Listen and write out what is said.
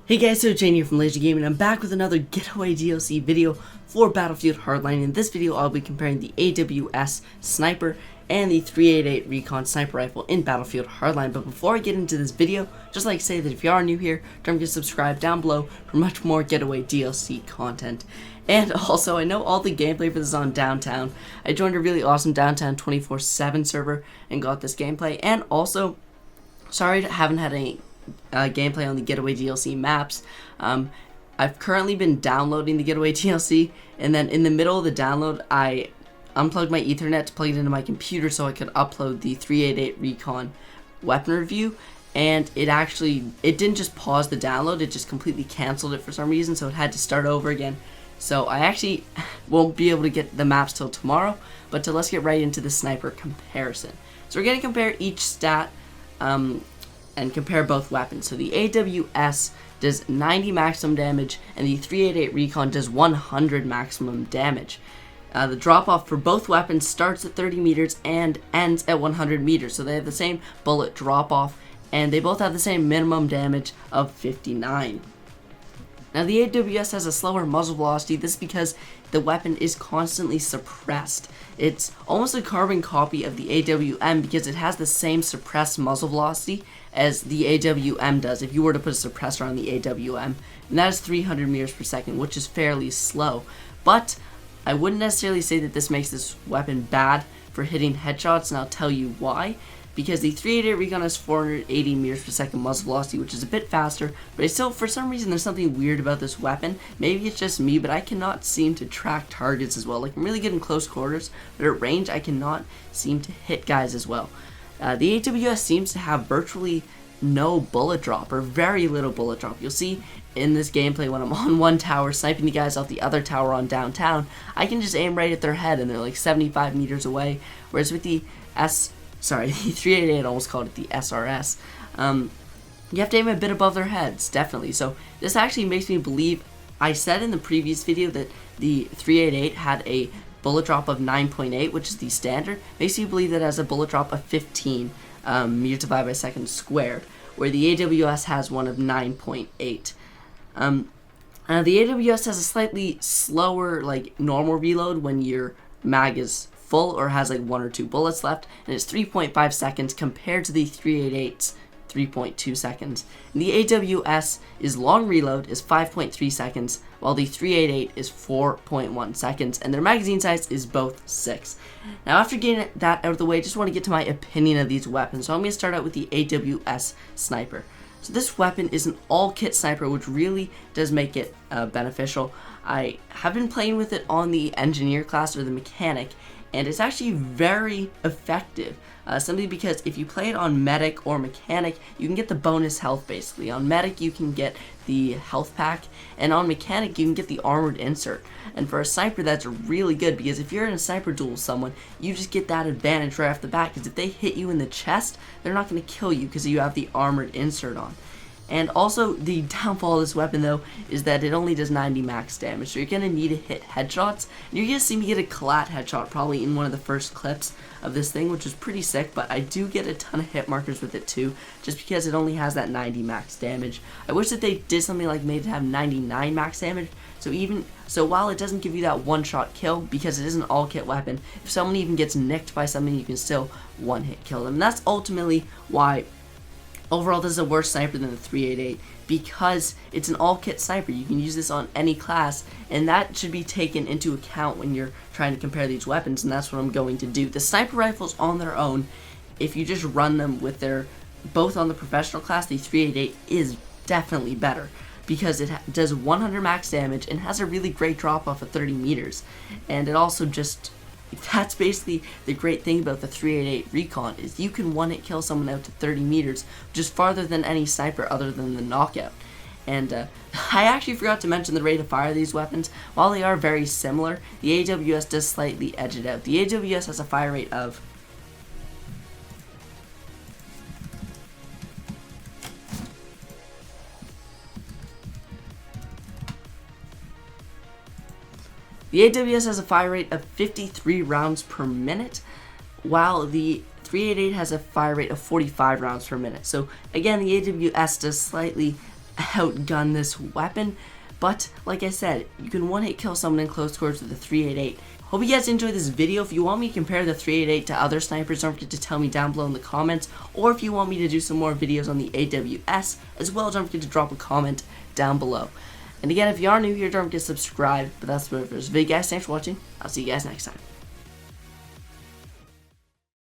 Hey guys, so Jane here from Lazy Gaming, and I'm back with another Getaway DLC video for Battlefield Hardline. In this video, I'll be comparing the AWS Sniper and the 388 Recon Sniper Rifle in Battlefield Hardline. But before I get into this video, just like to say that if you are new here, don't forget to subscribe down below for much more Getaway DLC content. And also, I know all the gameplay for this is on Downtown. I joined a really awesome Downtown 24/7 server and got this gameplay. And also, sorry I haven't had any gameplay on the Getaway DLC maps. I've currently been downloading the Getaway DLC, and then in the middle of the download, I unplugged my Ethernet to plug it into my computer so I could upload the 388 Recon weapon review, and it didn't just pause the download, it just completely canceled it for some reason, so it had to start over again. So I actually won't be able to get the maps till tomorrow, but let's get right into the sniper comparison. So we're going to compare each stat and compare both weapons. So the AWS does 90 maximum damage, and the 388 Recon does 100 maximum damage. The drop-off for both weapons starts at 30 meters and ends at 100 meters. So they have the same bullet drop-off, and they both have the same minimum damage of 59. Now the AWS has a slower muzzle velocity. This is because the weapon is constantly suppressed. It's almost a carbon copy of the AWM because it has the same suppressed muzzle velocity as the AWM does if you were to put a suppressor on the AWM, and that is 300 meters per second, which is fairly slow. But I wouldn't necessarily say that this makes this weapon bad for hitting headshots, and I'll tell you why. Because the 388 Recon has 480 meters per second muzzle velocity, which is a bit faster, but still, for some reason, there's something weird about this weapon. Maybe it's just me, but I cannot seem to track targets as well. Like, I'm really good in close quarters, but at range, I cannot seem to hit guys as well. The AWS seems to have virtually no bullet drop, or very little bullet drop. You'll see in this gameplay when I'm on one tower, sniping the guys off the other tower on Downtown, I can just aim right at their head, and they're like 75 meters away, whereas with the the 388, I almost called it the SRS. You have to aim a bit above their heads, definitely. So this actually makes me believe, I said in the previous video that the 388 had a bullet drop of 9.8, which is the standard. Makes me believe that it has a bullet drop of 15 meters divided by second squared, where the AWS has one of 9.8. The AWS has a slightly slower, like, normal reload when your mag is full or has like 1 or 2 bullets left, and it's 3.5 seconds compared to the 388's 3.2 seconds. And the AWS is long reload is 5.3 seconds, while the 388 is 4.1 seconds, and their magazine size is both 6. Now, after getting that out of the way, I just want to get to my opinion of these weapons. So I'm going to start out with the AWS Sniper. So this weapon is an all-kit sniper, which really does make it beneficial. I have been playing with it on the engineer class, or the mechanic, and it's actually very effective, simply because if you play it on medic or mechanic, you can get the bonus health basically. On medic you can get the health pack, and on mechanic you can get the armored insert. And for a sniper, that's really good, because if you're in a sniper duel with someone, you just get that advantage right off the bat, because if they hit you in the chest, they're not going to kill you because you have the armored insert on. And also, the downfall of this weapon, though, is that it only does 90 max damage, so you're going to need to hit headshots. And you're going to see me get a collat headshot probably in one of the first clips of this thing, which is pretty sick, but I do get a ton of hit markers with it too, just because it only has that 90 max damage. I wish that they did something like made it have 99 max damage, so while it doesn't give you that one-shot kill, because it is an all-kit weapon, if someone even gets nicked by something, you can still one-hit kill them. And that's ultimately why overall, this is a worse sniper than the 388, because it's an all-kit sniper. You can use this on any class, and that should be taken into account when you're trying to compare these weapons, and that's what I'm going to do. The sniper rifles on their own, if you just run them with their, both on the professional class, the 388 is definitely better, because it does 100 max damage and has a really great drop-off of 30 meters, and it also just, that's basically the great thing about the 388 Recon, is you can one-hit kill someone out to 30 meters, which is farther than any sniper other than the knockout. And I actually forgot to mention the rate of fire of these weapons. While they are very similar, the AWS does slightly edge it out. The AWS has a fire rate of The AWS has a fire rate of 53 rounds per minute, while the 388 has a fire rate of 45 rounds per minute. So again, the AWS does slightly outgun this weapon. But like I said, you can one-hit kill someone in close quarters with the 388. Hope you guys enjoyed this video. If you want me to compare the 388 to other snipers, don't forget to tell me down below in the comments. Or if you want me to do some more videos on the AWS as well, don't forget to drop a comment down below. And again, if you are new here, don't forget to subscribe. But that's it for this video, guys. Thanks for watching. I'll see you guys next time.